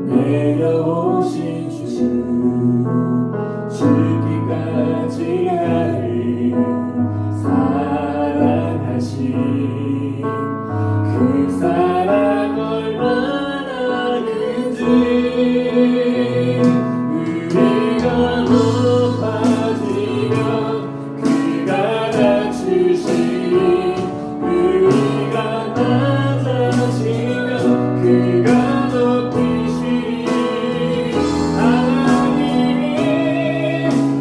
내려오신 주 죽기까지 나를 사랑하신 그 사랑 얼마나 큰지 우리가 높아지면 그가 낮추시니 우리가 낮아지면 그가 높이시니 하나님이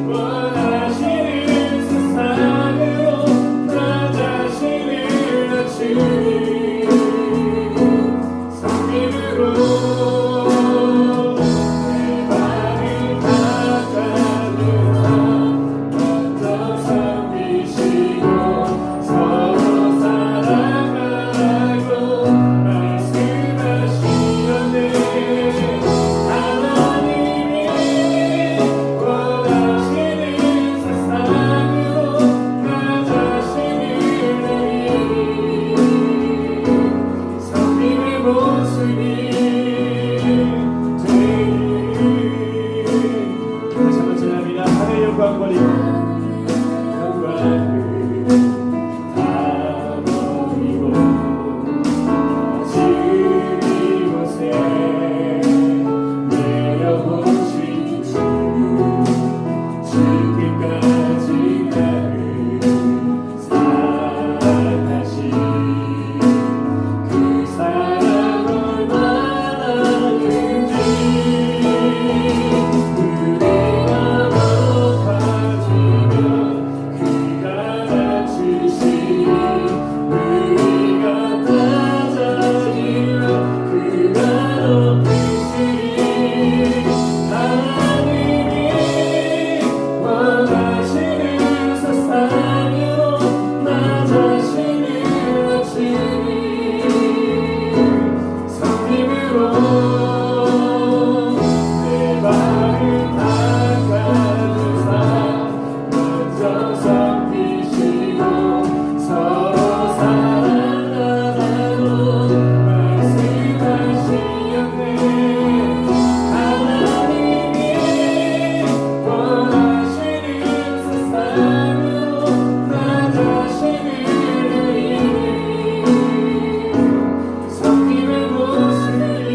원하시는 세상으로 나 자신을 낮추니 성님으로 내 발을 닦아주사 먼저 섬기시고 서로 사랑하라고 말씀하시었네. 하나님이 원하시는 세상으로 나 자신을 내리 성님의 모습이 되리. 다시 한번 찬양합니다. 하늘의 영광 버리고 영광을 다 버리고 지금 이곳에 내려오신 주 죽기까지 나를 사랑하신 그 사랑 얼마나 큰지 우리가 높아지면 그가 낮추시니 우리가 낮아지면 그가 높이시니 하나님이 원하시는 세상으로 나 자신을 낮추니 성님으로 내 발을 닦아주사 먼저 섬기시고 서로 사랑하라고 말씀하시었네. 하나님이 원하시는 세상으로 나 자신을 내리 성님의 모습이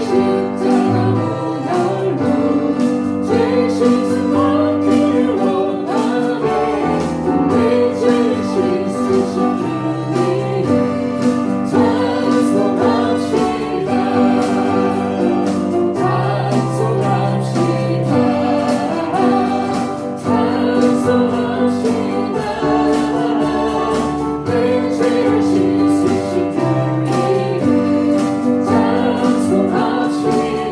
십자가 보혈로 죄 씻음 받기를 원하네. 내 죄를 씻으신 주님 찬송합시다. 찬송합시다. 찬송합시다. 내 죄를 씻으신 주님 찬송합시다.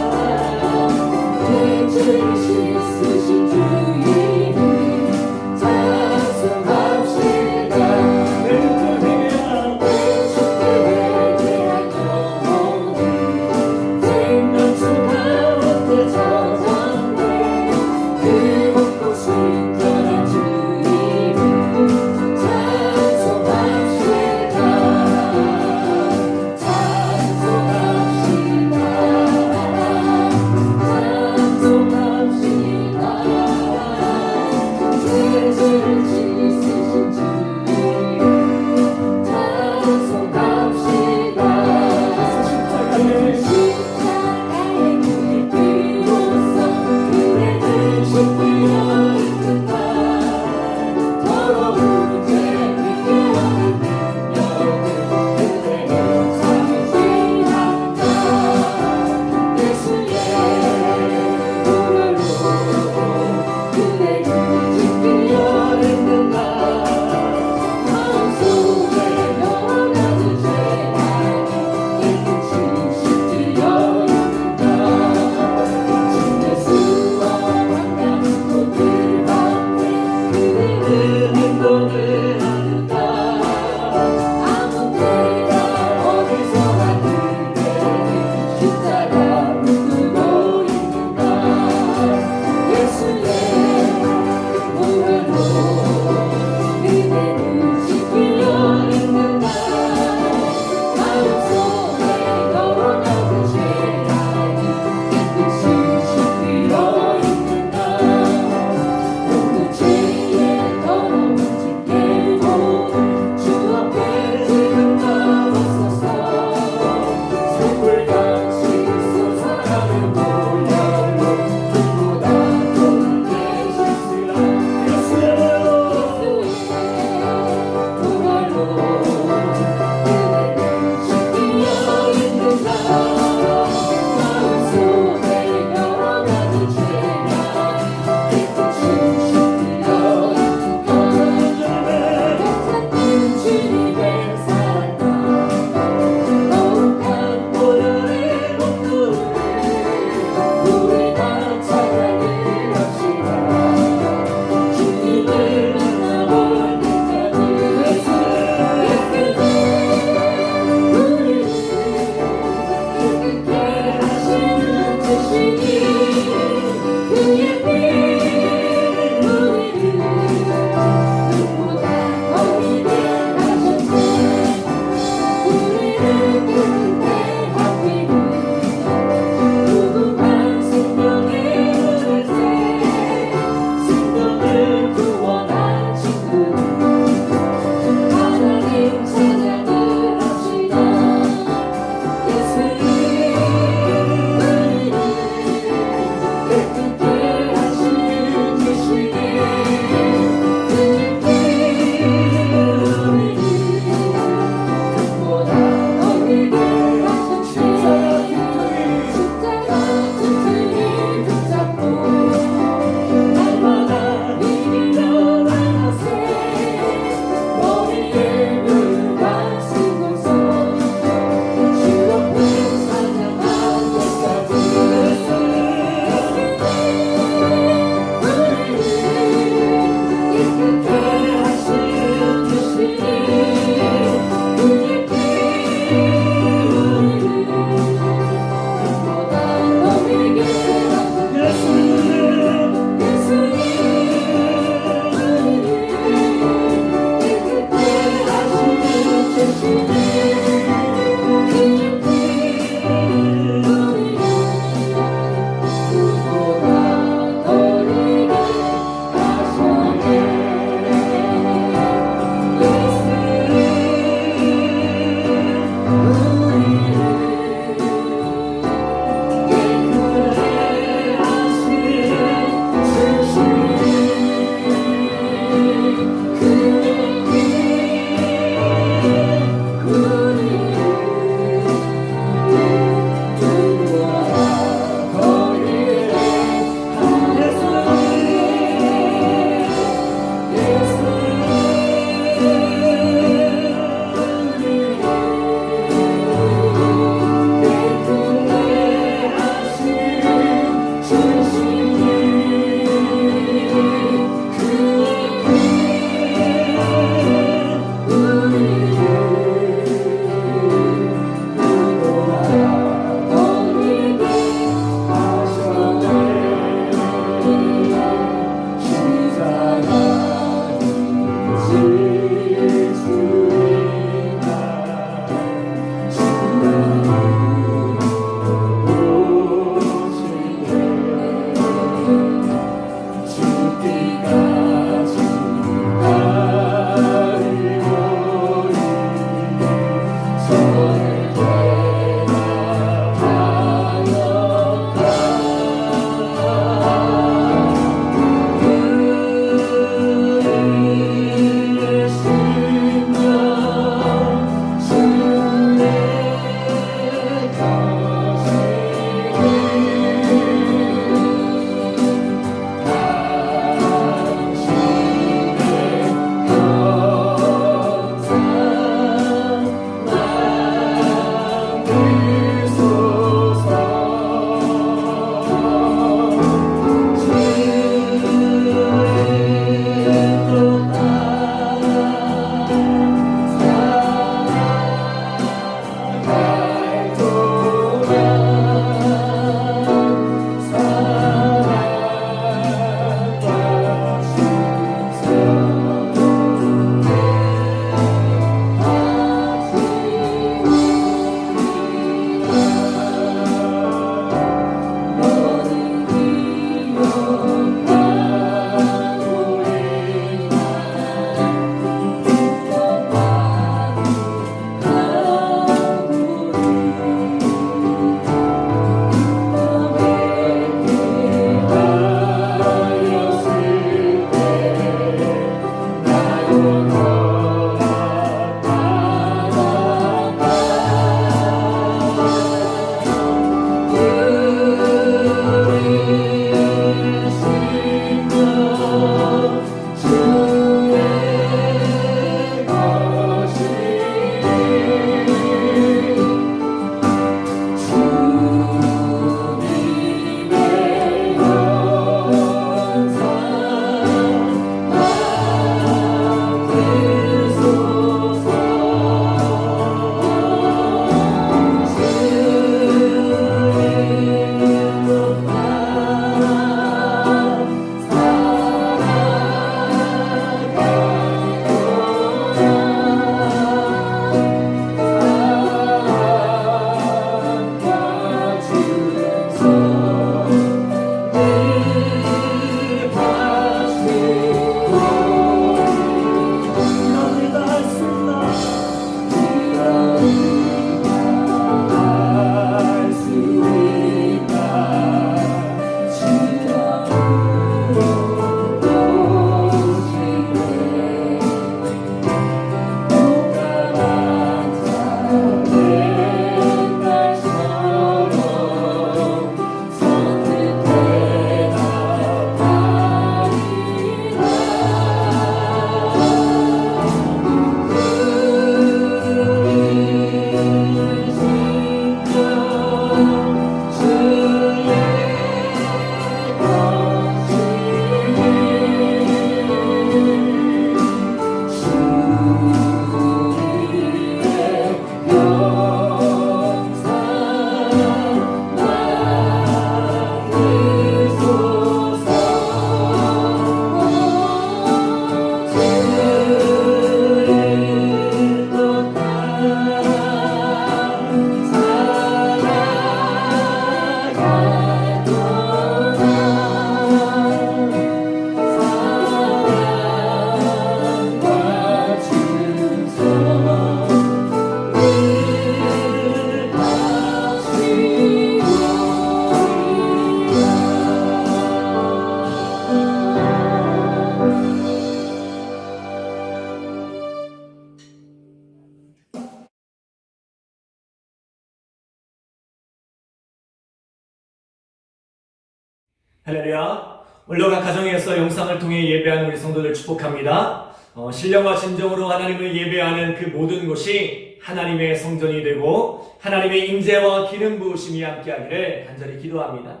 할렐루야. 올로가 가정에서 영상을 통해 예배하는 우리 성도들 축복합니다. 신령과 진정으로 하나님을 예배하는 그 모든 곳이 하나님의 성전이 되고 하나님의 임재와 기름 부으심이 함께하기를 간절히 기도합니다.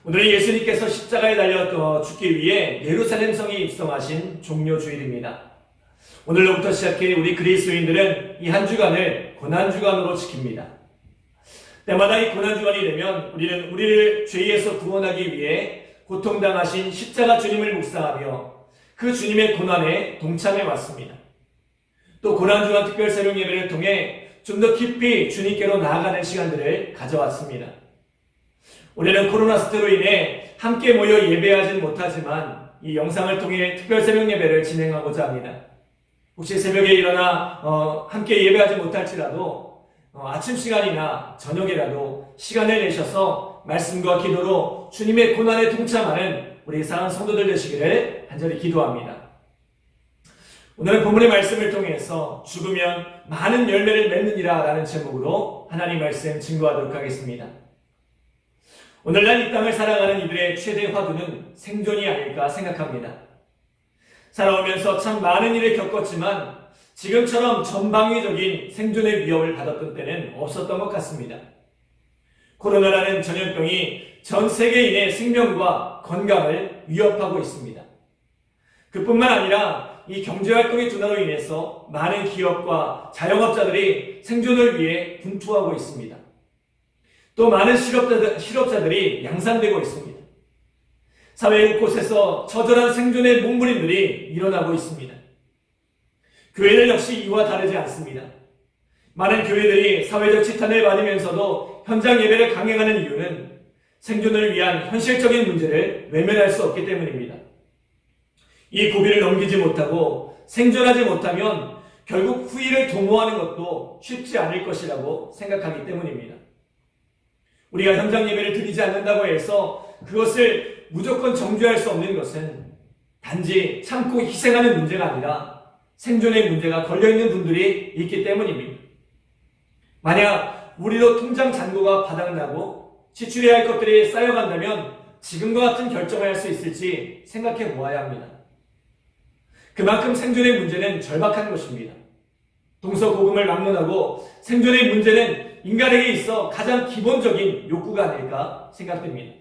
오늘은 예수님께서 십자가에 달려 죽기 위해 예루살렘 성에 입성하신 종료 주일입니다. 오늘로부터 시작해 우리 그리스도인들은 이 한 주간을 고난주간으로 지킵니다. 때마다 이 고난주간이 되면 우리는 우리를 죄에서 구원하기 위해 고통당하신 십자가 주님을 묵상하며 그 주님의 고난에 동참해 왔습니다. 또 고난주간 특별 새벽 예배를 통해 좀 더 깊이 주님께로 나아가는 시간들을 가져왔습니다. 올해는 코로나 사태로 인해 함께 모여 예배하지는 못하지만 이 영상을 통해 특별 새벽 예배를 진행하고자 합니다. 혹시 새벽에 일어나 함께 예배하지 못할지라도 아침 시간이나 저녁이라도 시간을 내셔서 말씀과 기도로 주님의 고난에 동참하는 우리 사랑하는 성도들 되시기를 간절히 기도합니다. 오늘은 본문의 말씀을 통해서 죽으면 많은 열매를 맺느니라 라는 제목으로 하나님 말씀 증거하도록 하겠습니다. 오늘날 이 땅을 살아가는 이들의 최대 화두는 생존이 아닐까 생각합니다. 살아오면서 참 많은 일을 겪었지만 지금처럼 전방위적인 생존의 위협을 받았던 때는 없었던 것 같습니다. 코로나라는 전염병이 전 세계인의 생명과 건강을 위협하고 있습니다. 그뿐만 아니라 이 경제활동의 둔화로 인해서 많은 기업과 자영업자들이 생존을 위해 분투하고 있습니다. 또 많은 실업자들이 양산되고 있습니다. 사회 곳곳에서 처절한 생존의 몸부림들이 일어나고 있습니다. 교회는 역시 이와 다르지 않습니다. 많은 교회들이 사회적 지탄을 받으면서도 현장 예배를 강행하는 이유는 생존을 위한 현실적인 문제를 외면할 수 없기 때문입니다. 이 고비를 넘기지 못하고 생존하지 못하면 결국 후일을 도모하는 것도 쉽지 않을 것이라고 생각하기 때문입니다. 우리가 현장 예배를 드리지 않는다고 해서 그것을 무조건 정죄할 수 없는 것은 단지 참고 희생하는 문제가 아니라 생존의 문제가 걸려있는 분들이 있기 때문입니다. 만약 우리도 통장 잔고가 바닥나고 지출해야 할 것들이 쌓여간다면 지금과 같은 결정을 할 수 있을지 생각해 보아야 합니다. 그만큼 생존의 문제는 절박한 것입니다. 동서고금을 막론하고 생존의 문제는 인간에게 있어 가장 기본적인 욕구가 아닐까 생각됩니다.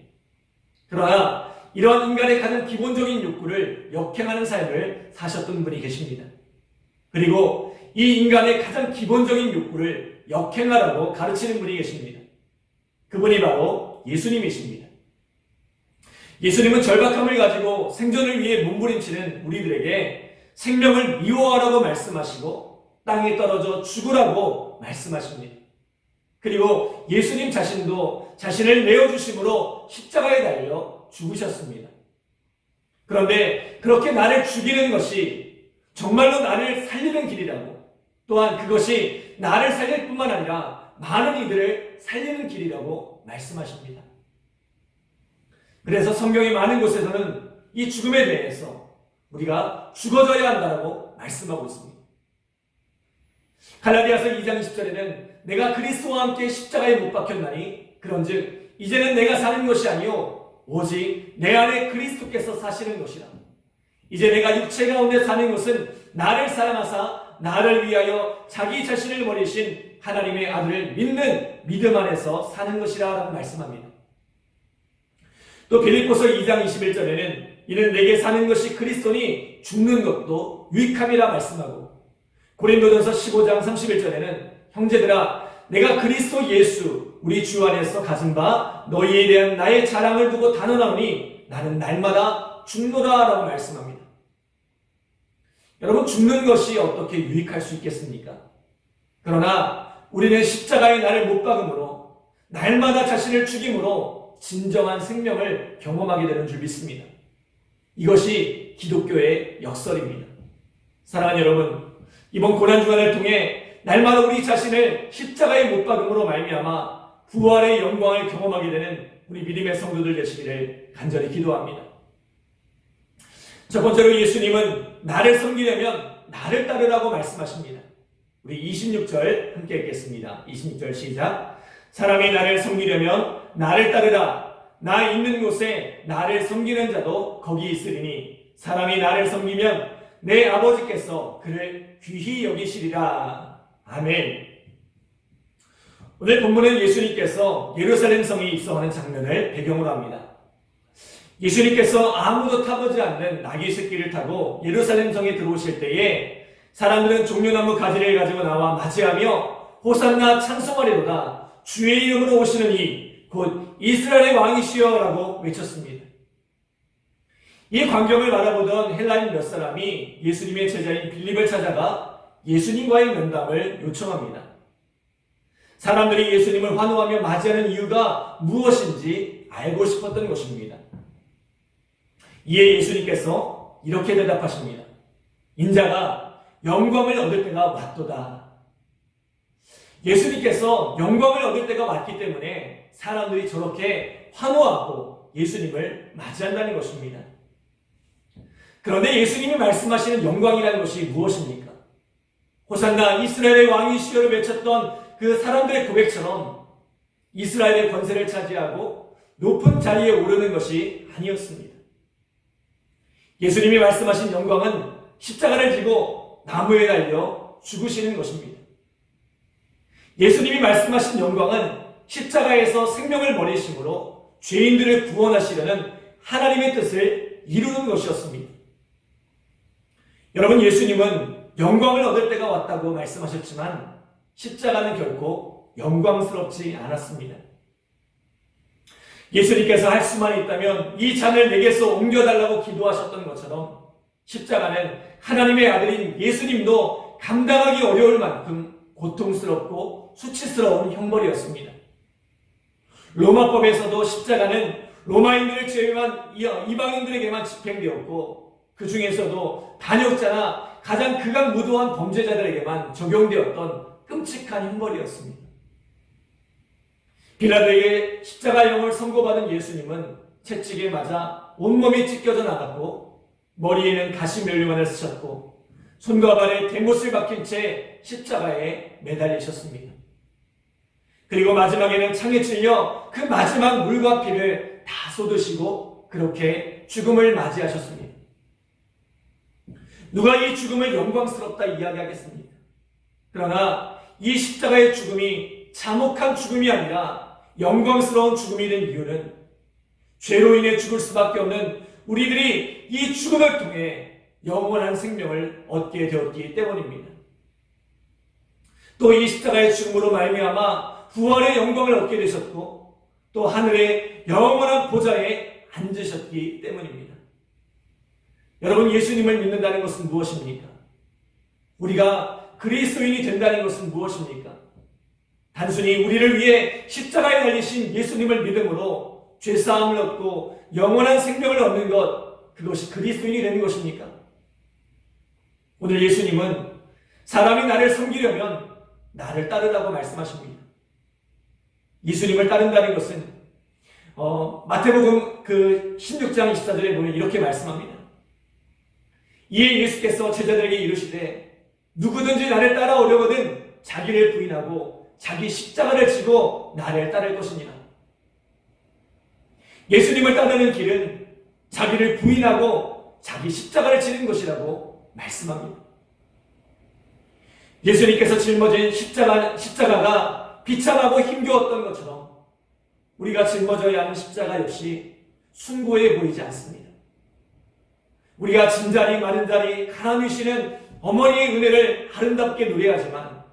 그러나 이러한 인간의 가장 기본적인 욕구를 역행하는 삶을 사셨던 분이 계십니다. 그리고 이 인간의 가장 기본적인 욕구를 역행하라고 가르치는 분이 계십니다. 그분이 바로 예수님이십니다. 예수님은 절박함을 가지고 생존을 위해 몸부림치는 우리들에게 생명을 미워하라고 말씀하시고 땅에 떨어져 죽으라고 말씀하십니다. 그리고 예수님 자신도 자신을 내어주심으로 십자가에 달려 죽으셨습니다. 그런데 그렇게 나를 죽이는 것이 정말로 나를 살리는 길이라고, 또한 그것이 나를 살릴 뿐만 아니라 많은 이들을 살리는 길이라고 말씀하십니다. 그래서 성경의 많은 곳에서는 이 죽음에 대해서 우리가 죽어져야 한다고 말씀하고 있습니다. 갈라디아서 2장 20절에는 내가 그리스도와 함께 십자가에 못 박혔나니 그런즉 이제는 내가 사는 것이 아니요 오직 내 안에 그리스도께서 사시는 것이라. 이제 내가 육체 가운데 사는 것은 나를 사랑하사 나를 위하여 자기 자신을 버리신 하나님의 아들을 믿는 믿음 안에서 사는 것이라 라고 말씀합니다. 또 빌립보서 2장 21절에는 이는 내게 사는 것이 그리스도니 죽는 것도 유익함이라 말씀하고, 고린도전서 15장 31절에는 형제들아 내가 그리스도 예수 우리 주 안에서 가진 바 너희에 대한 나의 자랑을 두고 단언하노니 나는 날마다 죽노라 라고 말씀합니다. 여러분, 죽는 것이 어떻게 유익할 수 있겠습니까? 그러나 우리는 십자가에 나를 못 박음으로 날마다 자신을 죽임으로 진정한 생명을 경험하게 되는 줄 믿습니다. 이것이 기독교의 역설입니다. 사랑하는 여러분, 이번 고난주간을 통해 날마다 우리 자신을 십자가에 못 박음으로 말미암아 부활의 영광을 경험하게 되는 우리 믿음의 성도들 되시기를 간절히 기도합니다. 첫 번째로 예수님은 나를 섬기려면 나를 따르라고 말씀하십니다. 우리 26절 함께 읽겠습니다. 26절 시작. 사람이 나를 섬기려면 나를 따르라. 나 있는 곳에 나를 섬기는 자도 거기 있으리니 사람이 나를 섬기면 내 아버지께서 그를 귀히 여기시리라. 아멘. 오늘 본문은 예수님께서 예루살렘 성에 입성하는 장면을 배경으로 합니다. 예수님께서 아무도 타보지 않는 나귀 새끼를 타고 예루살렘 성에 들어오실 때에 사람들은 종려나무 가지를 가지고 나와 맞이하며 호산나 찬송하리로다. 주의 이름으로 오시는 이 곧 이스라엘의 왕이시여 라고 외쳤습니다. 이 광경을 바라보던 헬라인 몇 사람이 예수님의 제자인 빌립을 찾아가 예수님과의 면담을 요청합니다. 사람들이 예수님을 환호하며 맞이하는 이유가 무엇인지 알고 싶었던 것입니다. 이에 예수님께서 이렇게 대답하십니다. 인자가 영광을 얻을 때가 왔도다. 예수님께서 영광을 얻을 때가 왔기 때문에 사람들이 저렇게 환호하고 예수님을 맞이한다는 것입니다. 그런데 예수님이 말씀하시는 영광이라는 것이 무엇입니까? 호산나 이스라엘의 왕이시여를 외쳤던 그 사람들의 고백처럼 이스라엘의 권세를 차지하고 높은 자리에 오르는 것이 아니었습니다. 예수님이 말씀하신 영광은 십자가를 지고 나무에 달려 죽으시는 것입니다. 예수님이 말씀하신 영광은 십자가에서 생명을 버리심으로 죄인들을 구원하시려는 하나님의 뜻을 이루는 것이었습니다. 여러분, 예수님은 영광을 얻을 때가 왔다고 말씀하셨지만 십자가는 결코 영광스럽지 않았습니다. 예수님께서 할 수만 있다면 이 잔을 내게서 옮겨달라고 기도하셨던 것처럼 십자가는 하나님의 아들인 예수님도 감당하기 어려울 만큼 고통스럽고 수치스러운 형벌이었습니다. 로마법에서도 십자가는 로마인들을 제외한 이방인들에게만 집행되었고 그 중에서도 반역자나 가장 극악무도한 범죄자들에게만 적용되었던 끔찍한 형벌이었습니다. 빌라도에게 십자가형을 선고받은 예수님은 채찍에 맞아 온몸이 찢겨져 나갔고 머리에는 가시면류관을 쓰셨고 손과 발에 대못을 박힌 채 십자가에 매달리셨습니다. 그리고 마지막에는 창에 찔려 그 마지막 물과 피를 다 쏟으시고 그렇게 죽음을 맞이하셨습니다. 누가 이 죽음을 영광스럽다 이야기하겠습니까? 그러나 이 십자가의 죽음이 참혹한 죽음이 아니라 영광스러운 죽음이 된 이유는 죄로 인해 죽을 수밖에 없는 우리들이 이 죽음을 통해 영원한 생명을 얻게 되었기 때문입니다. 또 이 십자가의 죽음으로 말미암아 부활의 영광을 얻게 되셨고 또 하늘의 영원한 보좌에 앉으셨기 때문입니다. 여러분, 예수님을 믿는다는 것은 무엇입니까? 우리가 그리스도인이 된다는 것은 무엇입니까? 단순히 우리를 위해 십자가에 달리신 예수님을 믿음으로 죄사함을 얻고 영원한 생명을 얻는 것, 그것이 그리스도인이 되는 것입니까? 오늘 예수님은 사람이 나를 섬기려면 나를 따르라고 말씀하십니다. 예수님을 따른다는 것은 마태복음 16장 24절에 보면 이렇게 말씀합니다. 이에 예수께서 제자들에게 이르시되 누구든지 나를 따라오려거든 자기를 부인하고 자기 십자가를 지고 나를 따를 것이니라. 예수님을 따르는 길은 자기를 부인하고 자기 십자가를 지는 것이라고 말씀합니다. 예수님께서 짊어진 십자가가 비참하고 힘겨웠던 것처럼 우리가 짊어져야 하는 십자가 역시 숭고해 보이지 않습니다. 우리가 진자리 마른자리 가라누시는 어머니의 은혜를 아름답게 노래하지만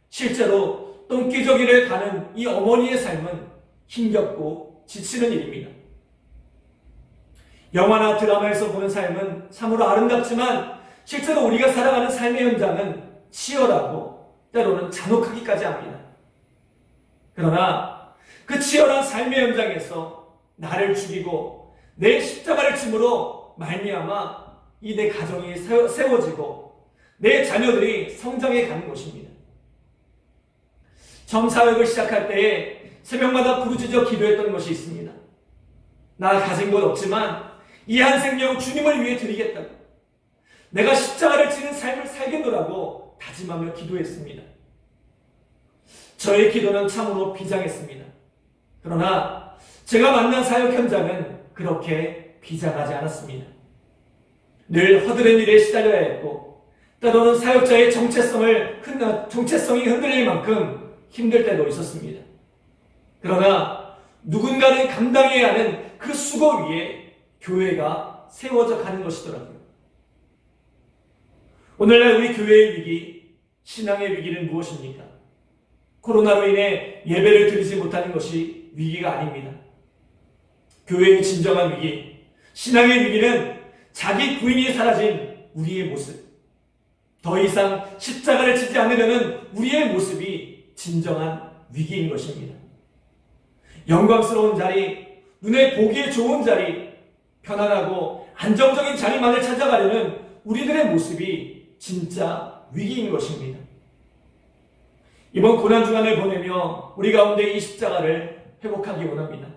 실제로 똥기저귀를 가는 이 어머니의 삶은 힘겹고 지치는 일입니다. 영화나 드라마에서 보는 삶은 참으로 아름답지만 실제로 우리가 살아가는 삶의 현장은 치열하고 때로는 잔혹하기까지 합니다. 그러나 그 치열한 삶의 현장에서 나를 죽이고 내 십자가를 짐으로 말미암아 이 내 가정이 세워지고 내 자녀들이 성장해 가는 것입니다. 처음 사역을 시작할 때에 새벽마다 부르짖어 기도했던 것이 있습니다. 나 가진 것 없지만 이 한 생명 주님을 위해 드리겠다고, 내가 십자가를 지는 삶을 살겠노라고 다짐하며 기도했습니다. 저의 기도는 참으로 비장했습니다. 그러나 제가 만난 사역 현장은 그렇게 비장하지 않았습니다. 늘 허드렛 일에 시달려야 했고, 때로는 사역자의 정체성이 흔들릴 만큼 힘들 때도 있었습니다. 그러나 누군가는 감당해야 하는 그 수고 위에 교회가 세워져 가는 것이더라고요. 오늘날 우리 교회의 위기, 신앙의 위기는 무엇입니까? 코로나로 인해 예배를 드리지 못하는 것이 위기가 아닙니다. 교회의 진정한 위기, 신앙의 위기는 자기 부인이 사라진 우리의 모습, 더 이상 십자가를 지지 않으려는 우리의 모습이 진정한 위기인 것입니다. 영광스러운 자리, 눈에 보기에 좋은 자리, 편안하고 안정적인 자리만을 찾아가려는 우리들의 모습이 진짜 위기인 것입니다. 이번 고난주간을 보내며 우리 가운데 이 십자가를 회복하기 원합니다.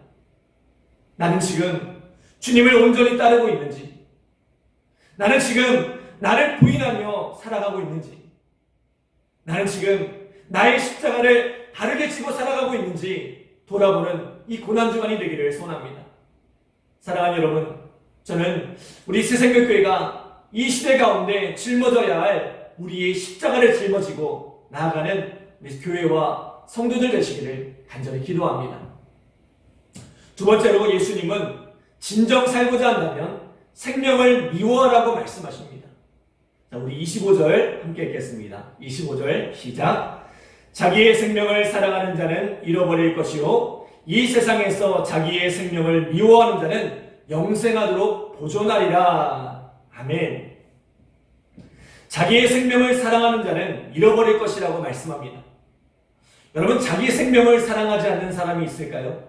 나는 지금 주님을 온전히 따르고 있는지, 나는 지금 나를 부인하며 살아가고 있는지, 나는 지금 나의 십자가를 바르게 지고 살아가고 있는지 돌아보는 이 고난주간이 되기를 소원합니다. 사랑하는 여러분, 저는 우리 새생명교회가 이 시대 가운데 짊어져야 할 우리의 십자가를 짊어지고 나아가는 우리 교회와 성도들 되시기를 간절히 기도합니다. 두 번째로 예수님은 진정 살고자 한다면 생명을 미워하라고 말씀하십니다. 자, 우리 25절 함께 읽겠습니다. 25절 시작. 자기의 생명을 사랑하는 자는 잃어버릴 것이요 이 세상에서 자기의 생명을 미워하는 자는 영생하도록 보존하리라. 아멘. 자기의 생명을 사랑하는 자는 잃어버릴 것이라고 말씀합니다. 여러분, 자기 생명을 사랑하지 않는 사람이 있을까요?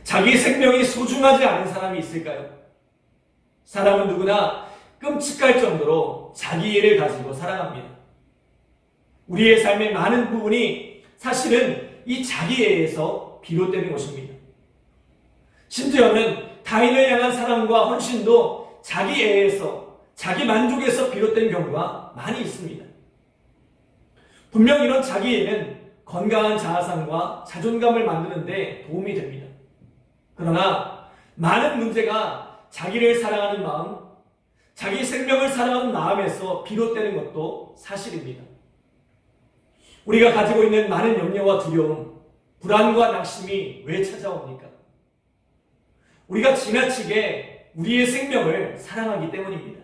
자기 생명이 소중하지 않은 사람이 있을까요? 사람은 누구나 끔찍할 정도로 자기애를 가지고 살아갑니다. 우리의 삶의 많은 부분이 사실은 이 자기애에서 비롯되는 것입니다. 심지어는 타인을 향한 사랑과 헌신도 자기애에서, 자기 만족에서 비롯된 경우가 많이 있습니다. 분명 이런 자기애는 건강한 자아상과 자존감을 만드는 데 도움이 됩니다. 그러나 많은 문제가 자기를 사랑하는 마음, 자기 생명을 사랑하는 마음에서 비롯되는 것도 사실입니다. 우리가 가지고 있는 많은 염려와 두려움, 불안과 낙심이 왜 찾아옵니까? 우리가 지나치게 우리의 생명을 사랑하기 때문입니다.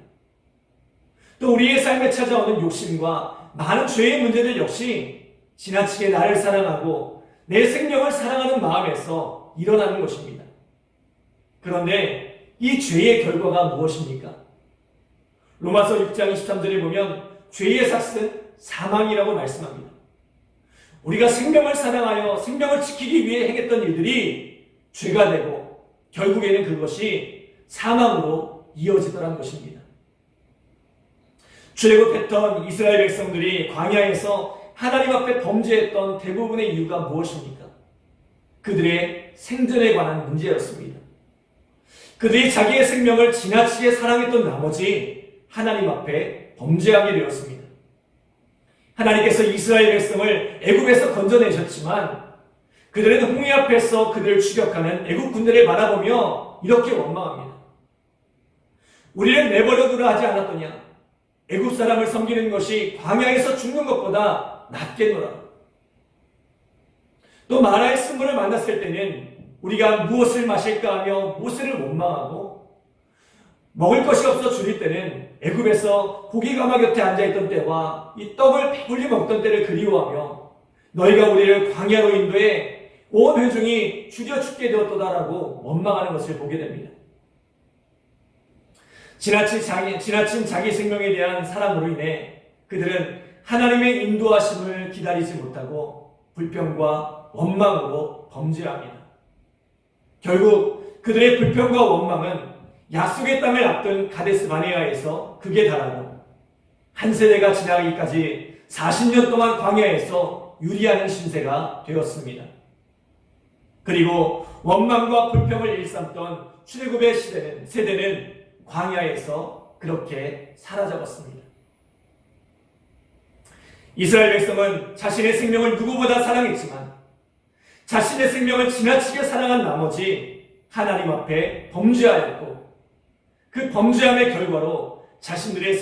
또 우리의 삶에 찾아오는 욕심과 많은 죄의 문제들 역시 지나치게 나를 사랑하고 내 생명을 사랑하는 마음에서 일어나는 것입니다. 그런데 이 죄의 결과가 무엇입니까? 로마서 6장 23절에 보면 죄의 삭은 사망이라고 말씀합니다. 우리가 생명을 사랑하여 생명을 지키기 위해 행했던 일들이 죄가 되고 결국에는 그것이 사망으로 이어지더라는 것입니다. 출애굽했던 이스라엘 백성들이 광야에서 하나님 앞에 범죄했던 대부분의 이유가 무엇입니까? 그들의 생존에 관한 문제였습니다. 그들이 자기의 생명을 지나치게 사랑했던 나머지 하나님 앞에 범죄하게 되었습니다. 하나님께서 이스라엘 백성을 애굽에서 건져내셨지만 그들은 홍해 앞에서 그들을 추격하는 애굽 군대를 바라보며 이렇게 원망합니다. 우리를 내버려 두라 하지 않았더냐? 애굽 사람을 섬기는 것이 광야에서 죽는 것보다 낫겠노라. 또 마라의 쓴물을 만났을 때는 우리가 무엇을 마실까 하며 모세를 원망하고 먹을 것이 없어 줄일 때는 애굽에서 고기가마 곁에 앉아있던 때와 이 떡을 배불리 먹던 때를 그리워하며 너희가 우리를 광야로 인도해 온 회중이 줄여 죽게 되었도다라고 원망하는 것을 보게 됩니다. 지나친 자기 생명에 대한 사랑으로 인해 그들은 하나님의 인도하심을 기다리지 못하고 불평과 원망으로 범죄합니다. 결국 그들의 불평과 원망은 약속의 땅을 앞둔 가데스 바네아에서 극에 달하고 한 세대가 지나기까지 40년 동안 광야에서 유리하는 신세가 되었습니다. 그리고 원망과 불평을 일삼던 출애굽의 세대는 광야에서 그렇게 사라져버렸습니다. 이스라엘 백성은 자신의 생명을 누구보다 사랑했지만 자신의 생명을 지나치게 사랑한 나머지 하나님 앞에 범죄하였고 그 범죄함의 결과로 자신들의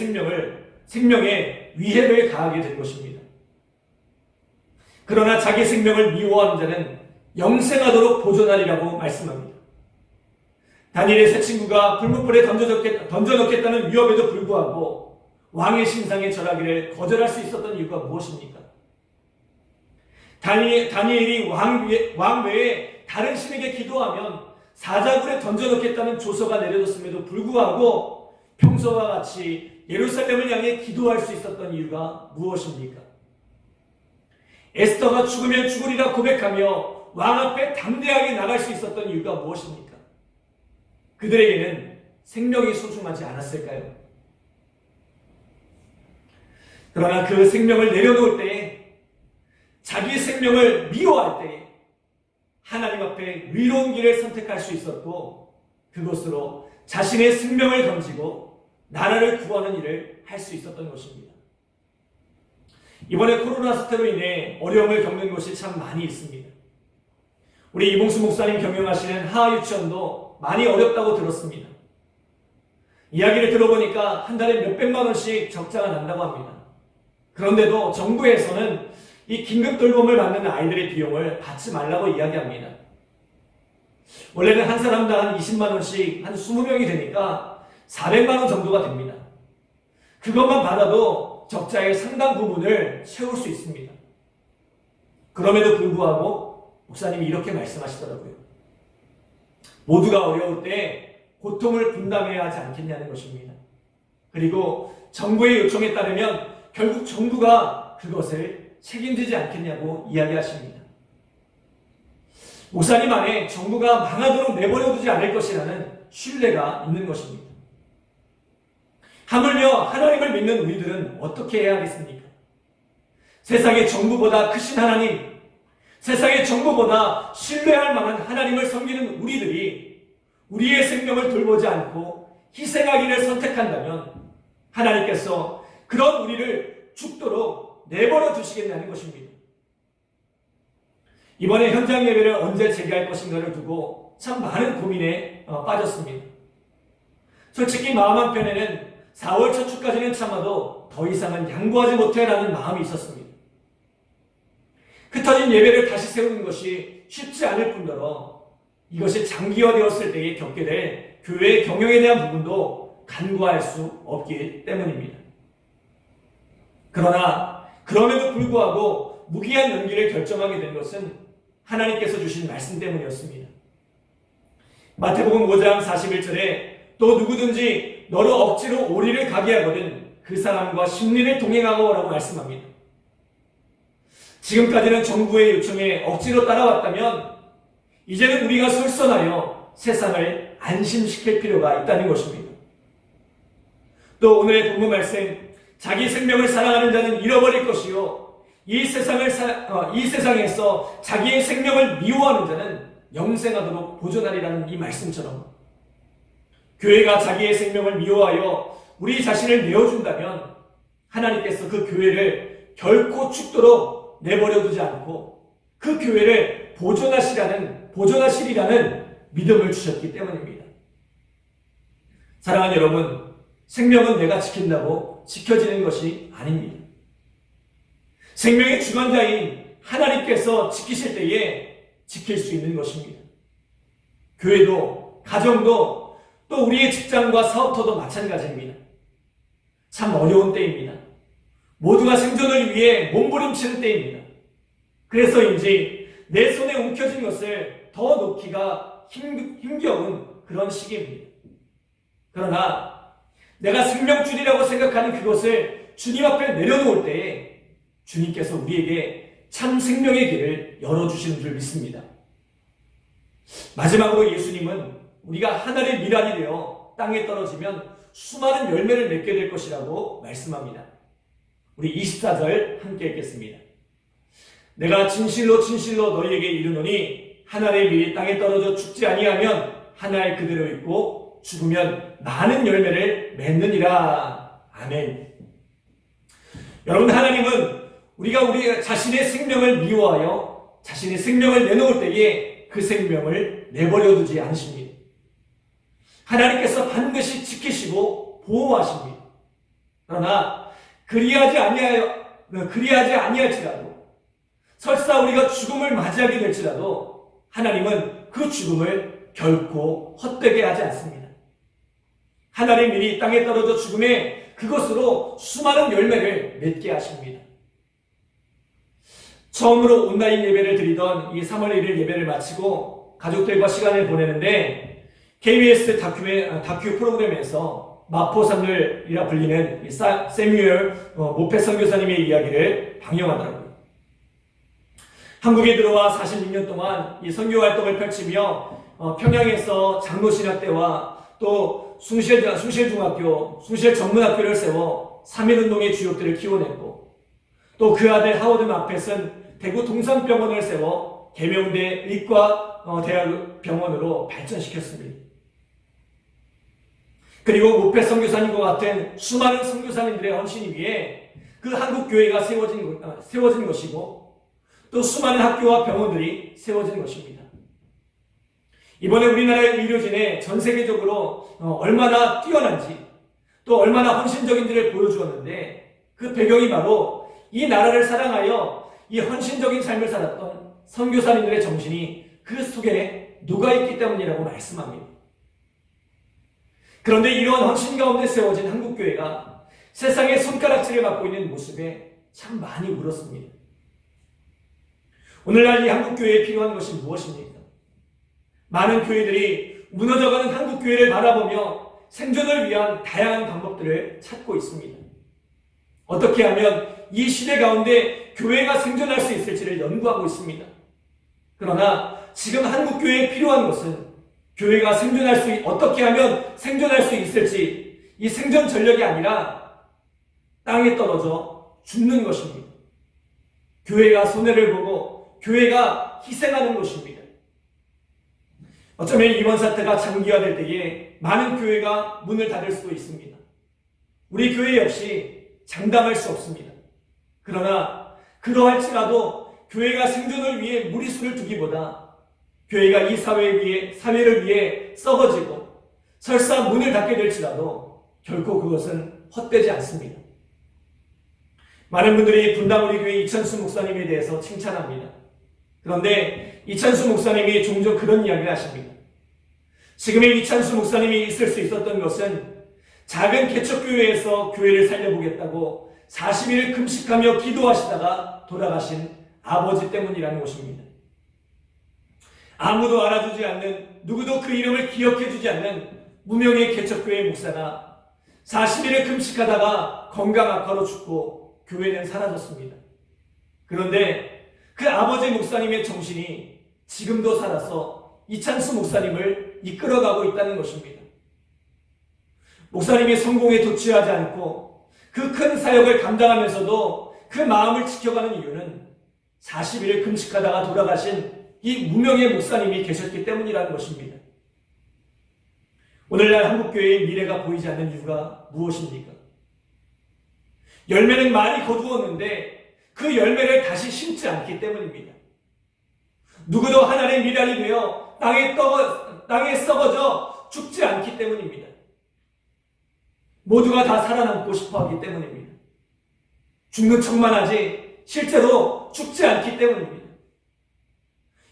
생명에 위해를 가하게 된 것입니다. 그러나 자기 생명을 미워하는 자는 영생하도록 보존하리라고 말씀합니다. 다니엘의 세 친구가 불못불에 던져넣겠다는 위협에도 불구하고 왕의 신상에 절하기를 거절할 수 있었던 이유가 무엇입니까? 다니엘이 왕 외에 다른 신에게 기도하면 사자굴에 던져넣겠다는 조서가 내려졌음에도 불구하고 평소와 같이 예루살렘을 향해 기도할 수 있었던 이유가 무엇입니까? 에스더가 죽으면 죽으리라 고백하며 왕 앞에 담대하게 나갈 수 있었던 이유가 무엇입니까? 그들에게는 생명이 소중하지 않았을까요? 그러나 그 생명을 내려놓을 때에 자기 생명을 미워할 때에 하나님 앞에 위로운 길을 선택할 수 있었고 그것으로 자신의 생명을 던지고 나라를 구하는 일을 할 수 있었던 것입니다. 이번에 코로나 사태로 인해 어려움을 겪는 곳이 참 많이 있습니다. 우리 이봉수 목사님 경영하시는 하하 유치원도 많이 어렵다고 들었습니다. 이야기를 들어보니까 한 달에 몇백만 원씩 적자가 난다고 합니다. 그런데도 정부에서는 이 긴급 돌봄을 받는 아이들의 비용을 받지 말라고 이야기합니다. 원래는 한 사람당 한 20만 원씩 한 20명이 되니까 400만 원 정도가 됩니다. 그것만 받아도 적자의 상당 부분을 채울 수 있습니다. 그럼에도 불구하고 목사님이 이렇게 말씀하시더라고요. 모두가 어려울 때 고통을 분담해야 하지 않겠냐는 것입니다. 그리고 정부의 요청에 따르면 결국 정부가 그것을 책임지지 않겠냐고 이야기하십니다. 목사님 안에 정부가 망하도록 내버려두지 않을 것이라는 신뢰가 있는 것입니다. 하물며 하나님을 믿는 우리들은 어떻게 해야 하겠습니까? 세상의 정부보다 크신 하나님, 세상의 정부보다 신뢰할 만한 하나님을 섬기는 우리들이 우리의 생명을 돌보지 않고 희생하기를 선택한다면 하나님께서 그런 우리를 죽도록 내버려 두시겠냐는 것입니다. 이번에 현장 예배를 언제 재개할 것인가를 두고 참 많은 고민에 빠졌습니다. 솔직히 마음 한편에는 4월 첫 주까지는 참아도 더 이상은 양보하지 못해라는 마음이 있었습니다. 흩어진 예배를 다시 세우는 것이 쉽지 않을 뿐더러 이것이 장기화되었을 때에 겪게 될 교회의 경영에 대한 부분도 간과할 수 없기 때문입니다. 그러나 그럼에도 불구하고 무기한 연기를 결정하게 된 것은 하나님께서 주신 말씀 때문이었습니다. 마태복음 5장 41절에 또 누구든지 너를 억지로 오리를 가게 하거든 그 사람과 심리를 동행하고라고 말씀합니다. 지금까지는 정부의 요청에 억지로 따라왔다면 이제는 우리가 솔선하여 세상을 안심시킬 필요가 있다는 것입니다. 또 오늘의 본문 말씀, 자기 생명을 사랑하는 자는 잃어버릴 것이요 이 세상에서 자기의 생명을 미워하는 자는 영생하도록 보존하리라는 이 말씀처럼 교회가 자기의 생명을 미워하여 우리 자신을 내어준다면 하나님께서 그 교회를 결코 죽도록 내버려두지 않고 그 교회를 보존하시리라는 믿음을 주셨기 때문입니다. 사랑하는 여러분, 생명은 내가 지킨다고 지켜지는 것이 아닙니다. 생명의 주관자인 하나님께서 지키실 때에 지킬 수 있는 것입니다. 교회도, 가정도, 또 우리의 직장과 사업터도 마찬가지입니다. 참 어려운 때입니다. 모두가 생존을 위해 몸부림치는 때입니다. 그래서인지 내 손에 움켜진 것을 더 놓기가 힘겨운 그런 시기입니다. 그러나 내가 생명줄이라고 생각하는 그것을 주님 앞에 내려놓을 때에 주님께서 우리에게 참 생명의 길을 열어주시는 줄 믿습니다. 마지막으로 예수님은 우리가 하늘의 밀알이 되어 땅에 떨어지면 수많은 열매를 맺게 될 것이라고 말씀합니다. 우리 24절 함께 읽겠습니다. 내가 진실로 진실로 너희에게 이르노니 한 알의 밀이 땅에 떨어져 죽지 아니하면 한 알 그대로 있고 죽으면 많은 열매를 맺느니라. 아멘. 여러분, 하나님은 우리 자신의 생명을 미워하여 자신의 생명을 내놓을 때에 그 생명을 내버려 두지 않으십니다. 하나님께서 반드시 지키시고 보호하십니다. 그러나 그리하지 아니할지라도 설사 우리가 죽음을 맞이하게 될지라도 하나님은 그 죽음을 결코 헛되게 하지 않습니다. 하나님 일이 땅에 떨어져 죽음에 그것으로 수많은 열매를 맺게 하십니다. 처음으로 온라인 예배를 드리던 이 3월 1일 예배를 마치고 가족들과 시간을 보내는데 KBS 다큐 프로그램에서 마포상들이라 불리는 세뮤얼 모페 선교사님의 이야기를 방영하더라고요. 한국에 들어와 46년 동안 이 선교 활동을 펼치며 평양에서 장로신학대와 또 숭실중학교, 숭실전문학교를 세워 3.1운동의 주역들을 키워냈고 또 그 아들 하워드 마펫은 대구 동산병원을 세워 계명대 의과 대학병원으로 발전시켰습니다. 그리고 모페 선교사님과 같은 수많은 선교사님들의 헌신을 위해 그 한국 교회가 세워진 것이고 또 수많은 학교와 병원들이 세워진 것입니다. 이번에 우리나라의 의료진에 전 세계적으로 얼마나 뛰어난지 또 얼마나 헌신적인지를 보여주었는데 그 배경이 바로 이 나라를 사랑하여 이 헌신적인 삶을 살았던 선교사님들의 정신이 그 속에 녹아있기 때문이라고 말씀합니다. 그런데 이러한 헌신 가운데 세워진 한국교회가 세상의 손가락질을 받고 있는 모습에 참 많이 울었습니다. 오늘날 이 한국교회에 필요한 것이 무엇입니까? 많은 교회들이 무너져가는 한국교회를 바라보며 생존을 위한 다양한 방법들을 찾고 있습니다. 어떻게 하면 이 시대 가운데 교회가 생존할 수 있을지를 연구하고 있습니다. 그러나 지금 한국교회에 필요한 것은 교회가 어떻게 하면 생존할 수 있을지 이 생존 전력이 아니라 땅에 떨어져 죽는 것입니다. 교회가 손해를 보고 교회가 희생하는 것입니다. 어쩌면 이번 사태가 장기화될 때에 많은 교회가 문을 닫을 수도 있습니다. 우리 교회 역시 장담할 수 없습니다. 그러나 그러할지라도 교회가 생존을 위해 무리수를 두기보다 교회가 이 사회를 위해 썩어지고 설사 문을 닫게 될지라도 결코 그것은 헛되지 않습니다. 많은 분들이 분당 우리 교회 이찬수 목사님에 대해서 칭찬합니다. 그런데 이찬수 목사님이 종종 그런 이야기를 하십니다. 지금의 이찬수 목사님이 있을 수 있었던 것은 작은 개척교회에서 교회를 살려보겠다고 40일을 금식하며 기도하시다가 돌아가신 아버지 때문이라는 것입니다. 아무도 알아주지 않는, 누구도 그 이름을 기억해주지 않는 무명의 개척교회 목사나 40일을 금식하다가 건강 악화로 죽고 교회는 사라졌습니다. 그런데 그 아버지 목사님의 정신이 지금도 살아서 이찬수 목사님을 이끌어가고 있다는 것입니다. 목사님이 성공에 도취하지 않고 그 큰 사역을 감당하면서도 그 마음을 지켜가는 이유는 40일을 금식하다가 돌아가신 이 무명의 목사님이 계셨기 때문이라는 것입니다. 오늘날 한국교회의 미래가 보이지 않는 이유가 무엇입니까? 열매는 많이 거두었는데 그 열매를 다시 심지 않기 때문입니다. 누구도 하나님의 미랄이 되어 땅에 썩어져 죽지 않기 때문입니다. 모두가 다 살아남고 싶어 하기 때문입니다. 죽는 척만 하지 실제로 죽지 않기 때문입니다.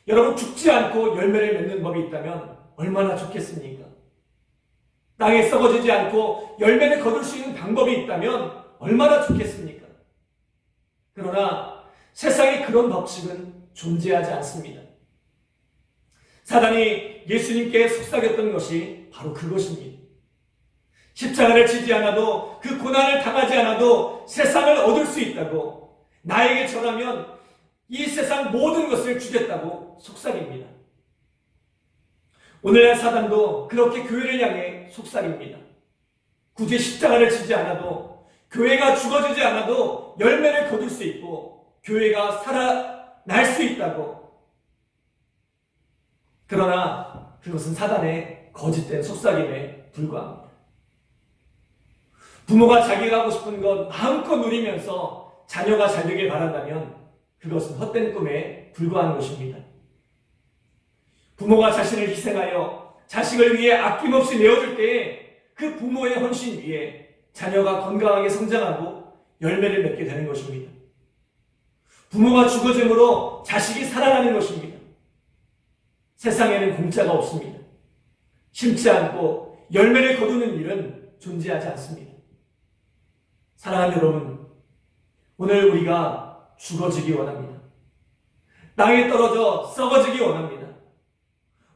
여러분, 죽지 않고 열매를 맺는 법이 있다면 얼마나 좋겠습니까? 땅에 썩어지지 않고 열매를 거둘 수 있는 방법이 있다면 얼마나 좋겠습니까? 그러나 세상에 그런 법칙은 존재하지 않습니다. 사단이 예수님께 속삭였던 것이 바로 그것입니다. 십자가를 지지 않아도, 그 고난을 당하지 않아도 세상을 얻을 수 있다고, 나에게 절하면 이 세상 모든 것을 주겠다고 속삭입니다. 오늘날 사단도 그렇게 교회를 향해 속삭입니다. 굳이 십자가를 지지 않아도, 교회가 죽어지지 않아도 열매를 거둘 수 있고 교회가 살아날 수 있다고. 그러나 그것은 사단의 거짓된 속삭임에 불과합니다. 부모가 자기가 하고 싶은 것 마음껏 누리면서 자녀가 잘 되길 바란다면 그것은 헛된 꿈에 불과한 것입니다. 부모가 자신을 희생하여 자식을 위해 아낌없이 내어줄 때에 그 부모의 헌신 위에 자녀가 건강하게 성장하고 열매를 맺게 되는 것입니다. 부모가 죽어짐으로 자식이 살아나는 것입니다. 세상에는 공짜가 없습니다. 심지 않고 열매를 거두는 일은 존재하지 않습니다. 사랑하는 여러분, 오늘 우리가 죽어지기 원합니다. 땅에 떨어져 썩어지기 원합니다.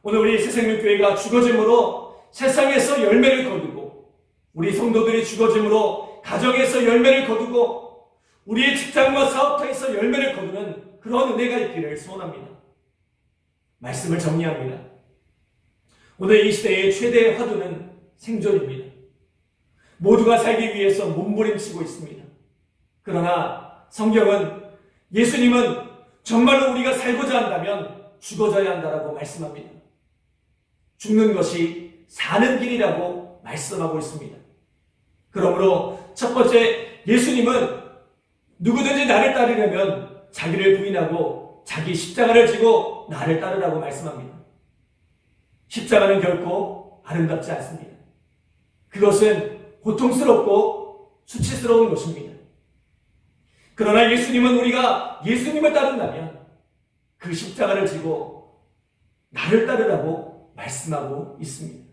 오늘 우리 새생명교회가 죽어짐으로 세상에서 열매를 거두고, 우리 성도들이 죽어짐으로 가정에서 열매를 거두고, 우리의 직장과 사업터에서 열매를 거두는 그런 은혜가 있기를 소원합니다. 말씀을 정리합니다. 오늘 이 시대의 최대의 화두는 생존입니다. 모두가 살기 위해서 몸부림치고 있습니다. 그러나 성경은, 예수님은 정말로 우리가 살고자 한다면 죽어져야 한다라고 말씀합니다. 죽는 것이 사는 길이라고 말씀하고 있습니다. 그러므로 첫 번째, 예수님은 누구든지 나를 따르려면 자기를 부인하고 자기 십자가를 지고 나를 따르라고 말씀합니다. 십자가는 결코 아름답지 않습니다. 그것은 고통스럽고 수치스러운 것입니다. 그러나 예수님은, 우리가 예수님을 따른다면 그 십자가를 지고 나를 따르라고 말씀하고 있습니다.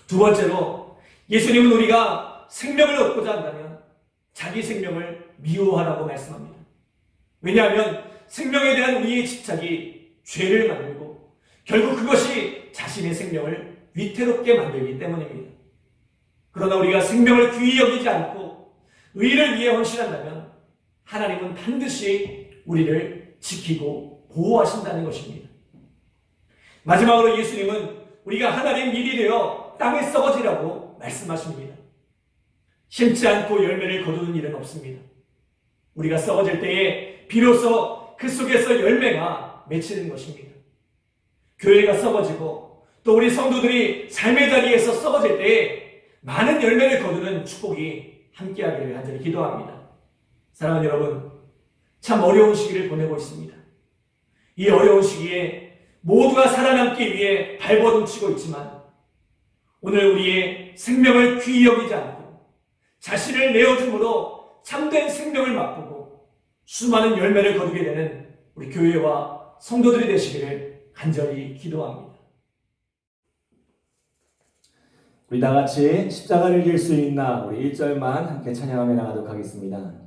두 번째로, 예수님은 우리가 생명을 얻고자 한다면 자기 생명을 미워하라고 말씀합니다. 왜냐하면 생명에 대한 우리의 집착이 죄를 만들고 결국 그것이 자신의 생명을 위태롭게 만들기 때문입니다. 그러나 우리가 생명을 귀히 여기지 않고 의를 위해 헌신한다면 하나님은 반드시 우리를 지키고 보호하신다는 것입니다. 마지막으로 예수님은 우리가 하나님의 일이 되어 땅에 썩어지라고 말씀하십니다. 심지 않고 열매를 거두는 일은 없습니다. 우리가 썩어질 때에 비로소 그 속에서 열매가 맺히는 것입니다. 교회가 썩어지고 또 우리 성도들이 삶의 자리에서 썩어질 때에 많은 열매를 거두는 축복이 함께하기를 간절히 기도합니다. 사랑하는 여러분, 참 어려운 시기를 보내고 있습니다. 이 어려운 시기에 모두가 살아남기 위해 발버둥치고 있지만, 오늘 우리의 생명을 귀히 여기지 않고 자신을 내어줌으로 참된 생명을 맛보고 수많은 열매를 거두게 되는 우리 교회와 성도들이 되시기를 간절히 기도합니다. 우리 다 같이 십자가를 질 수 있나, 우리 1절만 함께 찬양하며 나가도록 하겠습니다.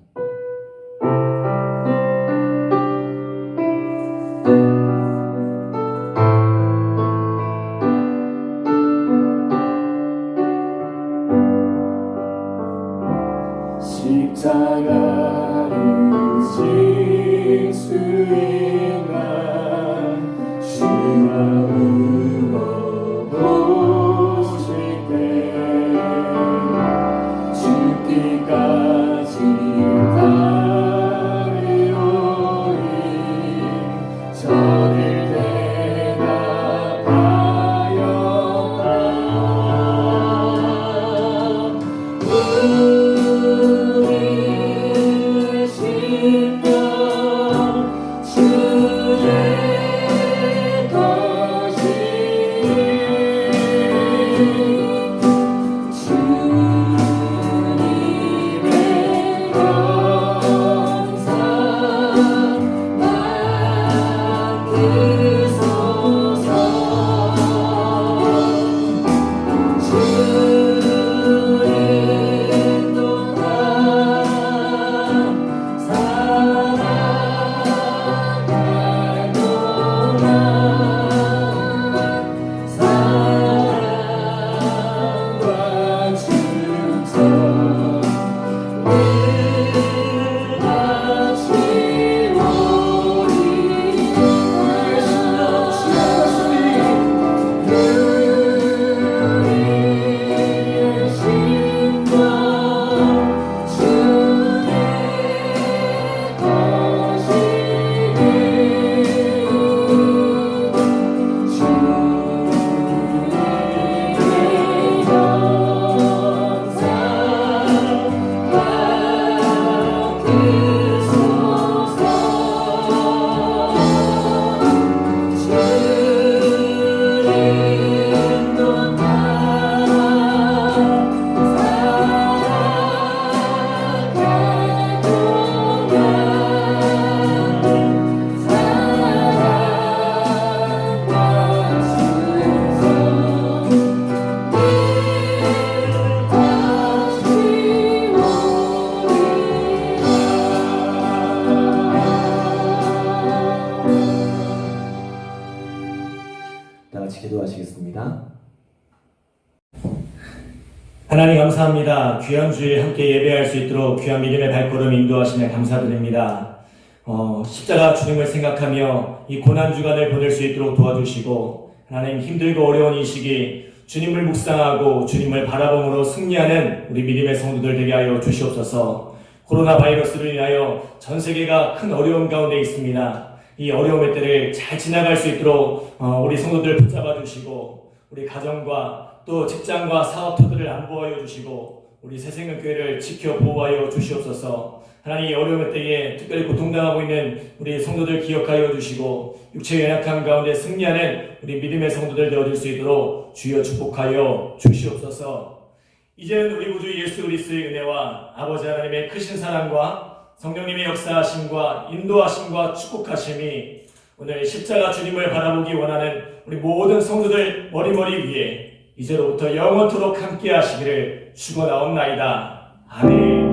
십자가를 질 수 있나, 주가 울어보실 때 죽기까지 따르오니 저를 대답하였다. 우리의 심령 주의 것이 하나님 감사합니다. 귀한 주일 함께 예배할 수 있도록 귀한 믿음의 발걸음 인도하시며 감사드립니다. 십자가 주님을 생각하며 이 고난 주간을 보낼 수 있도록 도와주시고 하나님 힘들고 어려운 이 시기 주님을 묵상하고 주님을 바라봄으로 승리하는 우리 믿음의 성도들 되게 하여 주시옵소서. 코로나 바이러스로 인하여 전 세계가 큰 어려움 가운데 있습니다. 이 어려움의 때를 잘 지나갈 수 있도록 우리 성도들 붙잡아 주시고 우리 가정과 또 직장과 사업터들을 안보하여 주시고 우리 새생명교회를 지켜 보호하여 주시옵소서. 하나님 이 어려움의 때에 특별히 고통당하고 있는 우리 성도들 기억하여 주시고 육체의 연약함 가운데 승리하는 우리 믿음의 성도들 되어줄 수 있도록 주여 축복하여 주시옵소서. 이제는 우리 구주 예수 그리스도의 은혜와 아버지 하나님의 크신 사랑과 성령님의 역사하심과 인도하심과 축복하심이 오늘 십자가 주님을 바라보기 원하는 우리 모든 성도들 머리머리 위에 이제로부터 영원토록 함께 하시기를 축원하옵나이다. 아멘.